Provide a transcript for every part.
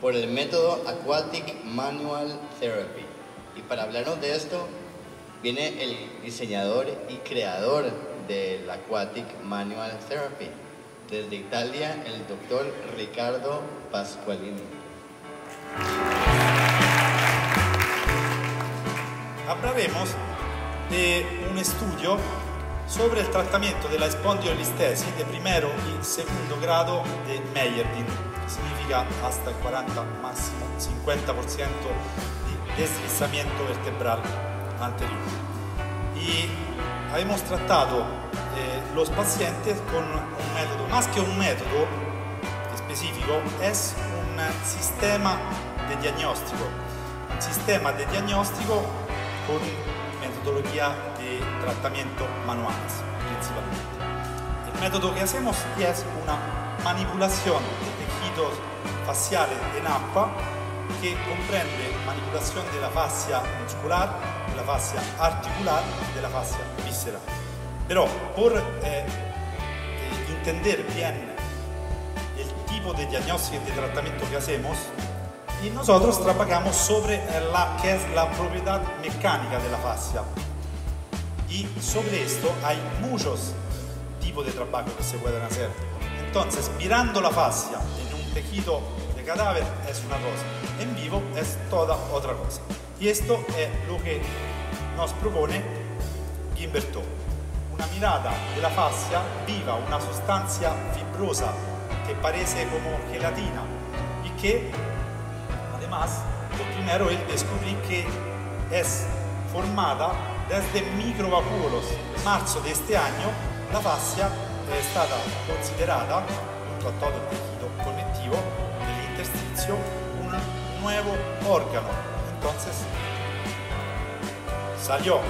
por el método Aquatic Manual Therapy. Y para hablarnos de esto, viene el diseñador y creador del Aquatic Manual Therapy. Desde Italia, el doctor Riccardo Pasqualini. Hablaremos de un estudio sobre el tratamiento de la espondilolistesis de primero y segundo grado de Meyerding, que significa hasta el 40, máximo 50% de deslizamiento vertebral anterior. Y hemos tratado los pacientes con un método, más que un método específico, es un sistema de diagnóstico. Un sistema de diagnóstico con metodología de tratamiento manuales, principalmente. El método que hacemos es una manipulación de tejidos faciales en agua que comprende manipulación de la fascia muscular, de la fascia articular y de la fascia visceral. Pero por entender bien el tipo de diagnóstico y de tratamiento que hacemos, y nosotros trabajamos sobre que es la propiedad mecánica de la fascia. Y sobre esto hay muchos tipos de trabajo que se pueden hacer. Entonces, mirando la fascia en un tejido de cadáver es una cosa, en vivo es toda otra cosa. Y esto es lo que nos propone Gimbertot. Una mirada de la fascia viva, una sustancia fibrosa que parece como gelatina y que además, lo primero, él descubrí que es formada desde microvacúolos. En marzo de este año, la fascia es stata considerada, junto a todo el tejido conectivo del intersticio, un nuevo órgano. Entonces, salió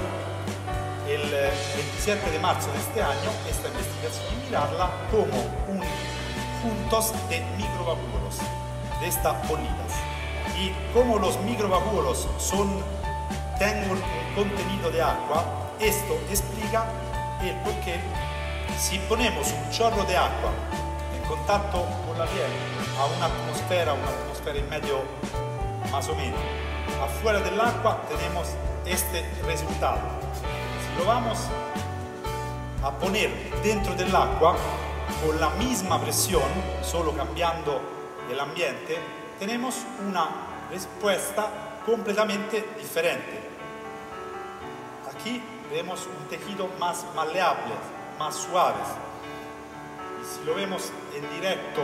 el 27 de marzo de este año esta investigación y mirarla como un puntos de microvacúolos, de estas bolitas. Y como los microvacúolos tienen contenido de agua, esto explica el por qué si ponemos un chorro de agua en contacto con la piel a una atmósfera y medio más o menos, afuera del agua tenemos este resultado. Si lo vamos a poner dentro del agua con la misma presión, solo cambiando el ambiente, tenemos una respuesta completamente diferente. Aquí vemos un tejido más maleable, más suave. Y si lo vemos en directo,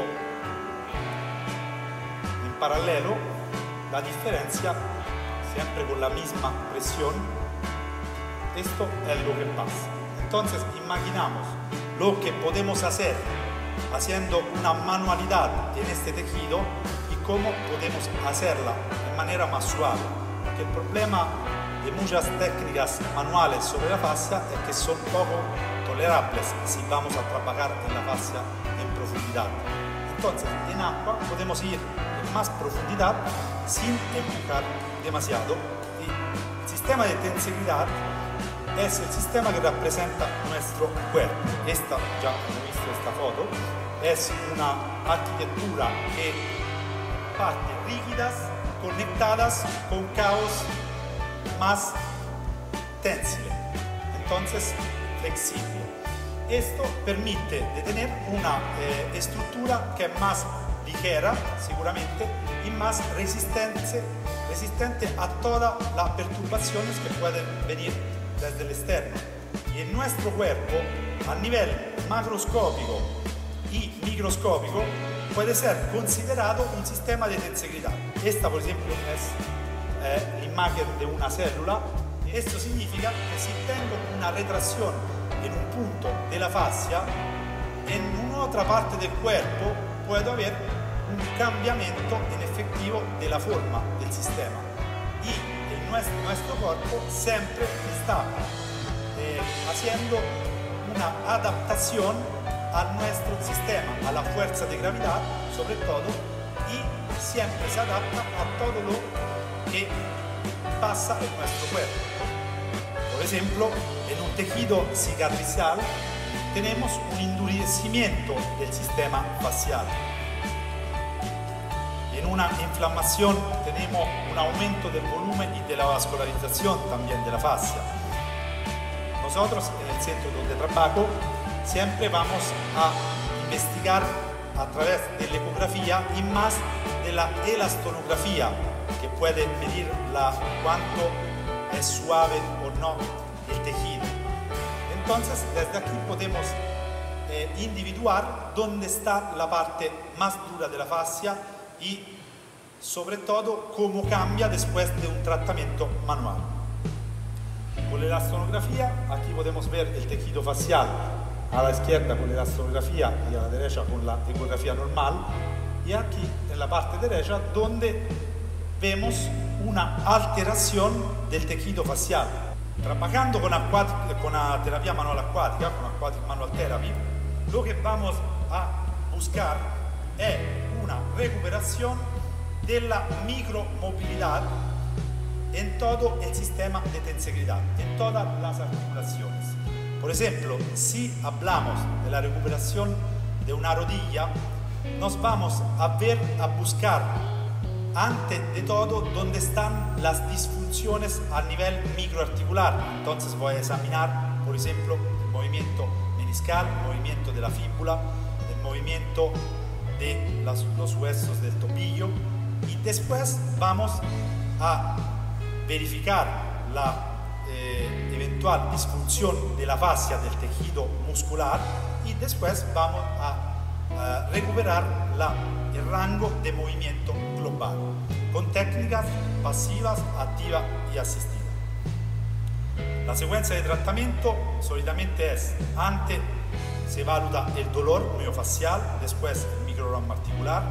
en paralelo, la diferencia, siempre con la misma presión, esto es lo que pasa. Entonces, imaginamos lo que podemos hacer haciendo una manualidad en este tejido y cómo podemos hacerla de manera más suave. Porque el problema de muchas técnicas manuales sobre la fascia es que son poco tolerables si vamos a trabajar en la fascia en profundidad. Entonces, en agua podemos ir en más profundidad sin empujar demasiado. Y el sistema de tensibilidad es el sistema que representa nuestro cuerpo. Esta, ya hemos visto esta foto, es una arquitectura que partes rígidas conectadas con caos más tensible, entonces flexible. Esto permite de tener una estructura que es más ligera, seguramente, y más resistente a todas las perturbaciones que pueden venir desde el externo. Y en nuestro cuerpo, a nivel macroscópico y microscópico, puede ser considerado un sistema de tensibilidad. Esta, por ejemplo, es la imagen de una célula. Esto significa que si tengo una retracción en un punto de la fascia, en una otra parte del cuerpo puedo haber un cambiamiento en efectivo de la forma del sistema. Y nuestro cuerpo siempre está haciendo una adaptación a nuestro sistema, a la fuerza de gravedad sobre todo, y siempre se adapta a todo lo que pasa en nuestro cuerpo. Por ejemplo, en un tejido cicatricial tenemos un endurecimiento del sistema facial. En en una inflamación tenemos un aumento del volumen y de la vascularización también de la fascia. Nosotros en el centro donde trabajo siempre vamos a investigar a través de la ecografía y más de la elastonografía, que puede medir cuánto es suave o no el tejido. Entonces, desde aquí podemos individuar dónde está la parte más dura de la fascia y sobre todo cómo cambia después de un tratamiento manual. Con la elastonografía, aquí podemos ver el tejido facial a la izquierda con la elastonografía y a la derecha con la ecografía normal, y aquí en la parte derecha donde vemos una alteración del tejido facial. Trabajando con la terapia manual acuática, con Aquatic Manual Therapy, lo que vamos a buscar es una recuperación de la micromovilidad en todo el sistema de tensegridad, en todas las articulaciones. Por ejemplo, si hablamos de la recuperación de una rodilla, nos vamos a buscar antes de todo dónde están las disfunciones a nivel microarticular. Entonces voy a examinar, por ejemplo, el movimiento meniscal, el movimiento de la fíbula, el movimiento de los huesos del tobillo, y después vamos a verificar la eventual disfunción de la fascia del tejido muscular, y después vamos a recuperar el rango de movimiento global con técnicas pasivas, activas y asistidas. La secuencia de tratamiento solitamente es: antes se evalúa el dolor miofacial, después el microramo articular,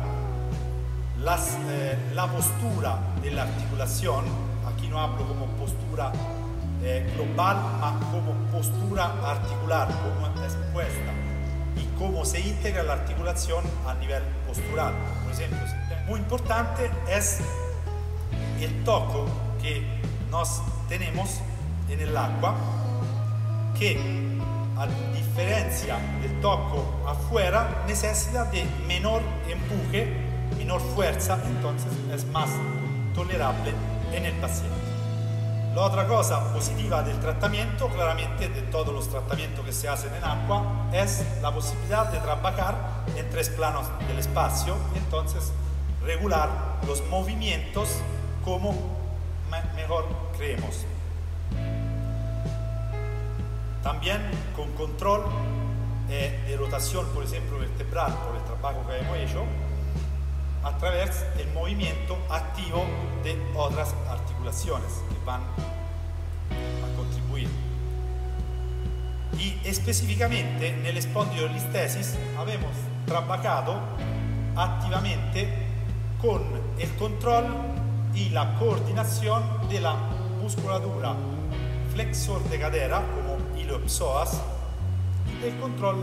la postura de la articulación. Aquí no hablo como postura global, ma como postura articular, cómo es puesta y cómo se integra la articulación a nivel postural. Por ejemplo, muy importante es el toque que nos tenemos en el agua, que a diferencia del toque afuera necesita de menor empuje, menor fuerza, entonces es más tolerable en el paciente. La otra cosa positiva del tratamiento, claramente de todos los tratamientos que se hacen en agua, es la posibilidad de trabajar en 3 planos del espacio, y entonces regular los movimientos como mejor creemos. También con control de rotación, por ejemplo, vertebral, por el trabajo que hemos hecho, a través del movimiento activo de otras articulaciones que van a contribuir. Y específicamente en el espondilolistesis hemos trabajado activamente con el control y la coordinación de la musculatura flexor de cadera como iliopsoas y del control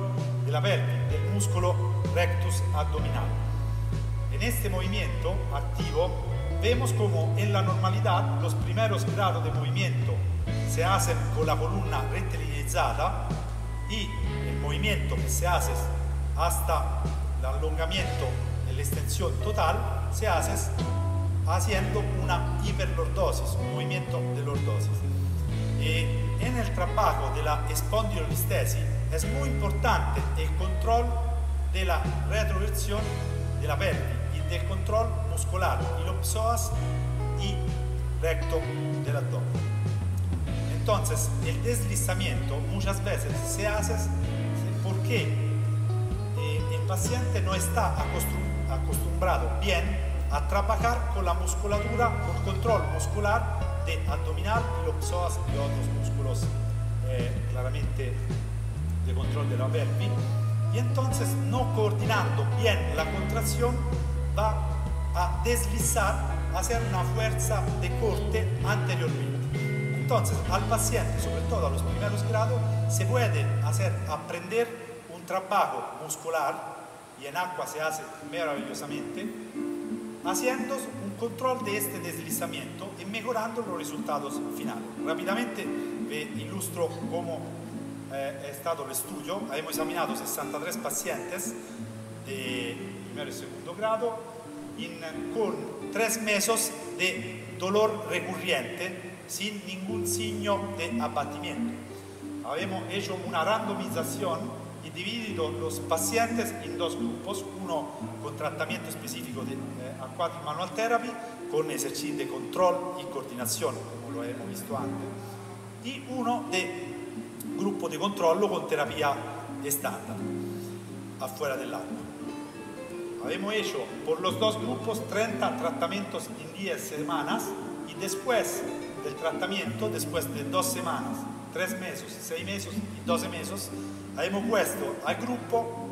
de la pelvis, del músculo rectus abdominal. En este movimiento activo vemos como en la normalidad los primeros grados de movimiento se hacen con la columna rectilínea y el movimiento que se hace hasta el alongamiento y la extensión total se hace haciendo una hiperlordosis, un movimiento de lordosis. En el trabajo de la espondilolistesis es muy importante el control de la retroversión de la pelvis y del control muscular, iliopsoas y recto del abdomen. Entonces, el deslizamiento muchas veces se hace porque el paciente no está acostumbrado bien a trabajar con la musculatura, con control muscular de abdominal, iliopsoas y otros músculos claramente de control de la pelvis, y entonces no coordinando bien la contracción va a deslizar, a hacer una fuerza de corte anteriormente. Entonces al paciente, sobre todo a los primeros grados, se puede hacer aprender un trabajo muscular, y en agua se hace maravillosamente, haciendo un control de este deslizamiento y mejorando los resultados finales. Rápidamente vi ilustro cómo ha estado el estudio. Hemos examinado 63 pacientes de primero y segundo grado con 3 meses de dolor recurrente sin ningún signo de abatimiento. Habíamos hecho una randomización y dividido los pacientes en 2 grupos, uno con tratamiento específico de Aquatic Manual Therapy, con ejercicios de control y coordinación, como lo hemos visto antes, y uno de grupo de control con terapia estándar, afuera del agua. Habíamos hecho por los 2 grupos 30 tratamientos en 10 semanas y después del tratamiento, después de 2 semanas, 3 meses, 6 meses y 12 meses, hemos puesto al grupo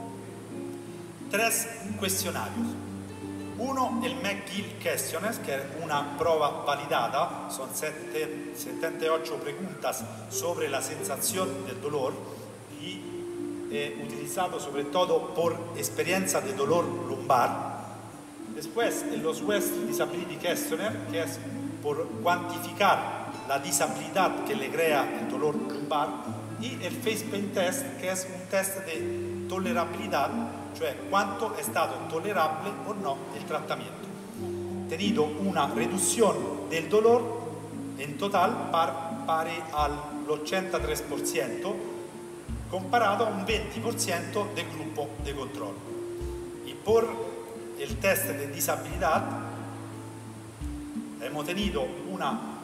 3 cuestionarios. Uno, el McGill Questionnaire, que es una prueba validada, son 78 preguntas sobre la sensación del dolor y utilizado sobre todo por experiencia de dolor lumbar. Después, los West Disability Questionnaire, que es por cuantificar la disabilidad que le crea el dolor lumbar, y el Face Pain Test, que es un test de tolerabilidad, cioè cuánto è stato tollerable o no el tratamiento, tenido una reducción del dolor en total pari al 83%, comparado a un 20% del grupo de control. Y por el test de disabilidad hemos tenido una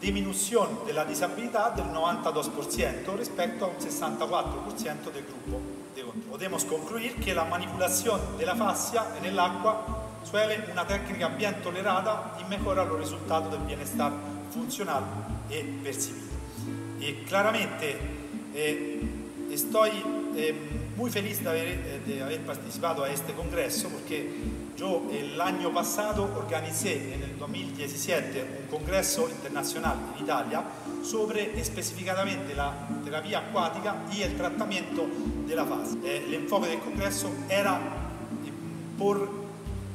disminución de la disabilidad del 92% respecto a un 64% del grupo de control. Podemos concluir que la manipulación de la fascia en el agua suele una técnica bien tolerada y mejora los resultados del bienestar funcional y percibido. Y claramente estoy muy feliz de haber participado a este congreso porque yo el año pasado organicé en el 2017 un congreso internacional en Italia sobre específicamente la terapia acuática y el tratamiento de la fascia. El enfoque del congreso era por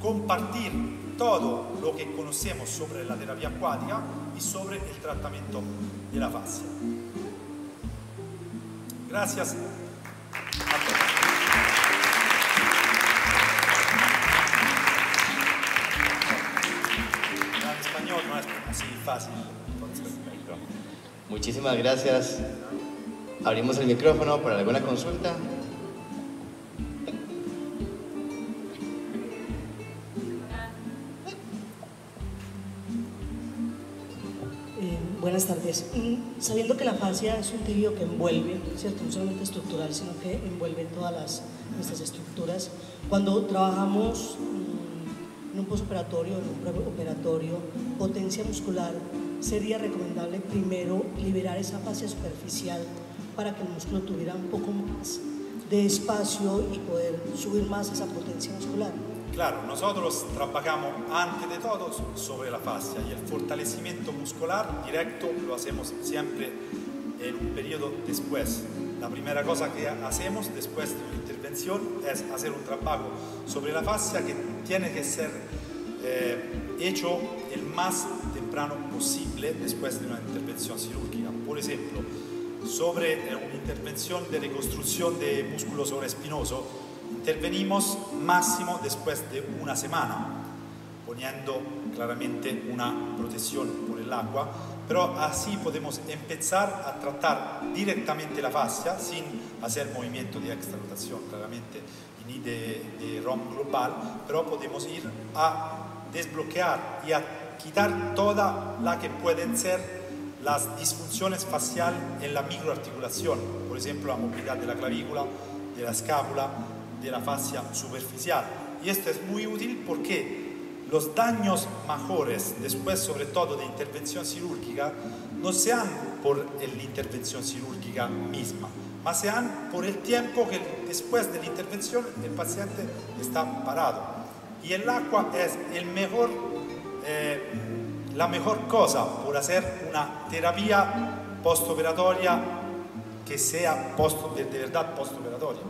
compartir todo lo que conocemos sobre la terapia acuática y sobre el tratamiento de la fascia. Gracias a todos. En español no es así fácil. Entonces. Muchísimas gracias. Abrimos el micrófono para alguna consulta. Buenas tardes. Sabiendo que la fascia es un tejido que envuelve, ¿cierto? No solamente estructural, sino que envuelve todas nuestras estructuras. Cuando trabajamos en un postoperatorio, en un preoperatorio, potencia muscular, sería recomendable primero liberar esa fascia superficial para que el músculo tuviera un poco más de espacio y poder subir más esa potencia muscular. Claro, nosotros trabajamos antes de todo sobre la fascia y el fortalecimiento muscular directo lo hacemos siempre en un periodo después. La primera cosa que hacemos después de una intervención es hacer un trabajo sobre la fascia que tiene que ser hecho el más temprano posible después de una intervención quirúrgica. Por ejemplo, sobre una intervención de reconstrucción de músculo sobreespinoso, intervenimos máximo después de una semana, poniendo claramente una protección por el agua, pero así podemos empezar a tratar directamente la fascia sin hacer movimiento de extrarotación, claramente, ni de ROM global, pero podemos ir a desbloquear y a quitar toda la que pueden ser las disfunciones faciales en la microarticulación, por ejemplo, la movilidad de la clavícula, de la escápula, de la fascia superficial. Y esto es muy útil porque los daños mayores, después sobre todo de intervención quirúrgica, no sean por la intervención quirúrgica misma, mas sean por el tiempo que después de la intervención el paciente está parado. Y el agua es la mejor cosa por hacer una terapia postoperatoria que sea de verdad postoperatoria.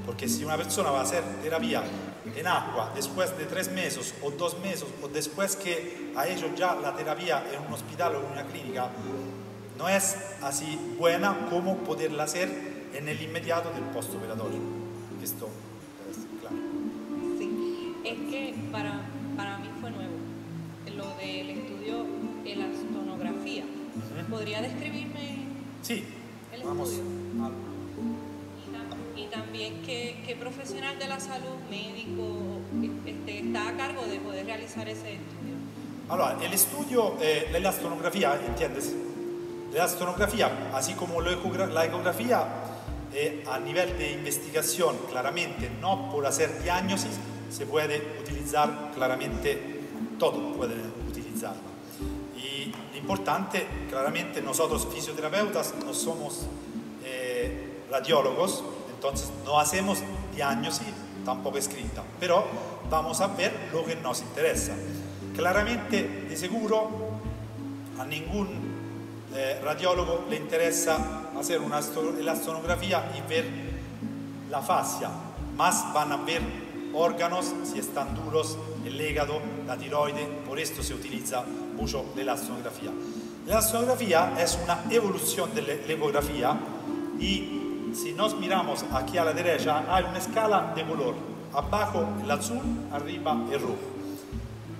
Porque si una persona va a hacer terapia en agua después de 3 meses o 2 meses o después que ha hecho ya la terapia en un hospital o en una clínica, no es así buena como poderla hacer en el inmediato del postoperatorio. Esto es claro. Sí. es que para mí fue nuevo lo del estudio elastonografía. ¿Podría describirme Sí, el vamos. estudio? Y también qué profesional de la salud, médico, está a cargo de poder realizar ese estudio. Allora, el estudio, la elastonografía, ¿entiendes? La elastonografía, así como la ecografía, a nivel de investigación, claramente, no por hacer diagnosis, se puede utilizar claramente, todo puede utilizarlo. Y lo importante, claramente, nosotros fisioterapeutas no somos radiólogos, entonces no hacemos diagnosis tampoco escrita, pero vamos a ver lo que nos interesa. Claramente, de seguro, a ningún radiólogo le interesa hacer una elastonografía y ver la fascia, más van a ver órganos, si están duros, el hígado, la tiroide, por esto se utiliza mucho la elastonografía. La elastonografía es una evolución de la ecografía y si nos miramos aquí a la derecha hay una escala de color, abajo el azul, arriba el rojo.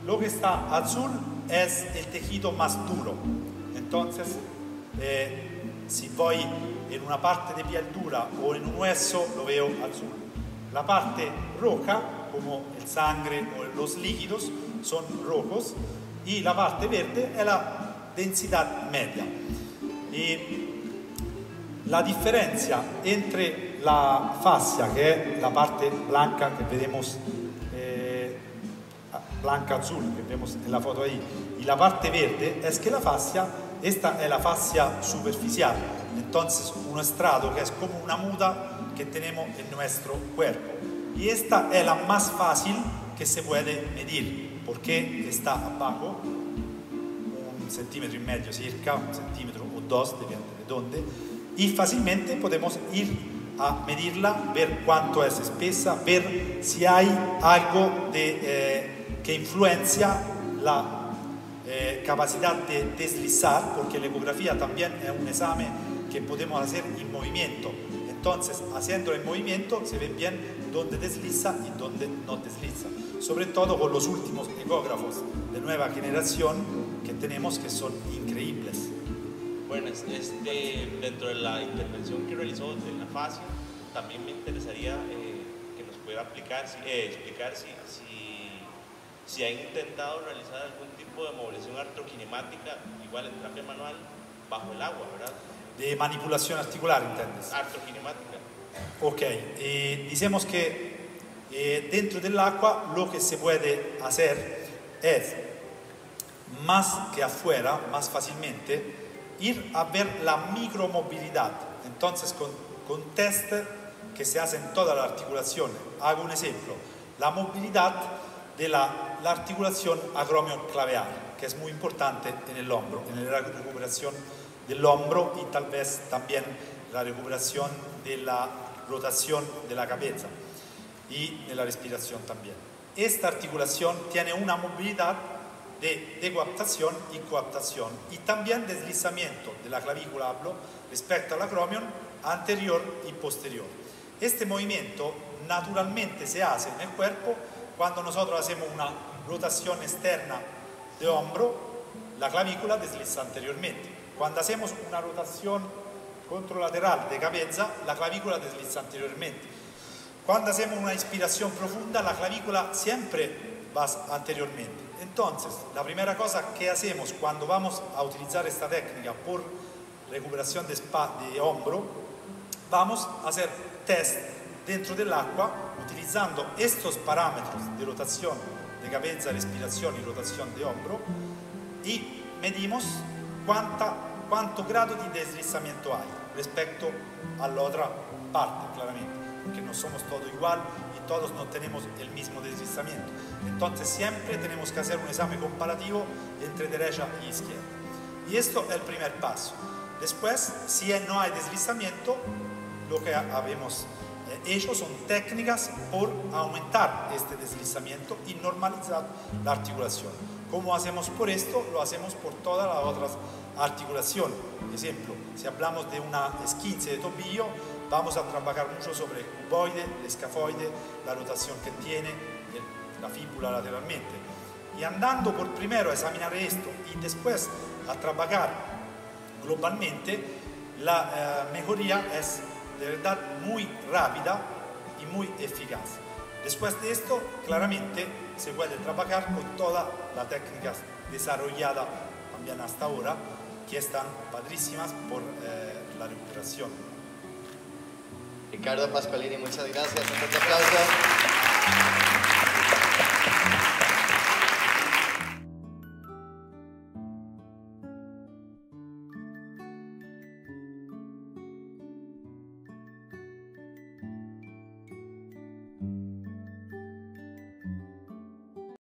Lo que está azul es el tejido más duro, entonces si voy en una parte de piel dura o en un hueso lo veo azul. La parte roja, como el sangre o los líquidos, son rojos y la parte verde es la densidad media. Y la diferencia entre la fascia, que es la parte blanca que vemos, blanca azul que vemos en la foto ahí, y la parte verde es que la fascia, esta es la fascia superficial, entonces un estrado que es como una muda que tenemos en nuestro cuerpo. Y esta es la más fácil que se puede medir, porque está abajo, 1,5 centímetros circa, 1 centímetro o 2, depende de dónde, y fácilmente podemos ir a medirla, ver cuánto es espesa, ver si hay algo que influencia la capacidad de deslizar, porque la ecografía también es un examen que podemos hacer en movimiento. Entonces, haciendo el movimiento se ve bien dónde desliza y dónde no desliza. Sobre todo con los últimos ecógrafos de nueva generación que tenemos, que son increíbles. Bueno, dentro de la intervención que realizó de la fascia, también me interesaría que nos pudiera explicar si ha intentado realizar algún tipo de movilización artrokinemática, igual en terapia manual, bajo el agua, ¿verdad? De manipulación articular, ¿entiendes? Artrokinemática. Ok, decimos que dentro del agua lo que se puede hacer es, más que afuera, más fácilmente, ir a ver la micromovilidad. Entonces, con test que se hacen en toda la articulación, hago un ejemplo, la movilidad de la articulación acromioclavial, que es muy importante en el hombro, en la recuperación del hombro y tal vez también la recuperación de la rotación de la cabeza y de la respiración también. Esta articulación tiene una movilidad de decoaptación y coaptación y también deslizamiento de la clavícula hablo respecto al acromion anterior y posterior. Este movimiento naturalmente se hace en el cuerpo cuando nosotros hacemos una rotación externa de hombro, la clavícula desliza anteriormente. Cuando hacemos una rotación contralateral de cabeza, la clavícula desliza anteriormente. Cuando hacemos una inspiración profunda, la clavícula siempre va anteriormente. Entonces, la primera cosa que hacemos cuando vamos a utilizar esta técnica por recuperación de hombro, vamos a hacer test dentro del agua utilizando estos parámetros de rotación de cabeza, respiración y rotación de hombro y medimos cuánto grado de deslizamiento hay respecto a la otra parte, claramente, porque no somos todos igual y todos no tenemos el mismo deslizamiento. Entonces siempre tenemos que hacer un examen comparativo entre derecha y izquierda. Y esto es el primer paso. Después, si no hay deslizamiento, lo que habemos hecho son técnicas por aumentar este deslizamiento y normalizar la articulación. ¿Cómo hacemos por esto? Lo hacemos por todas las otras articulaciones. Por ejemplo, si hablamos de una esguince de tobillo, vamos a trabajar mucho sobre el cuboide, el escafoide, la rotación que tiene, el la fíbula lateralmente. Y andando por primero a examinar esto y después a trabajar globalmente, la mejoría es de verdad muy rápida y muy eficaz. Después de esto, claramente se puede trabajar con todas las técnicas desarrolladas también hasta ahora, que están padrísimas por la recuperación. Ricardo Pasqualini, muchas gracias. Un fuerte aplauso.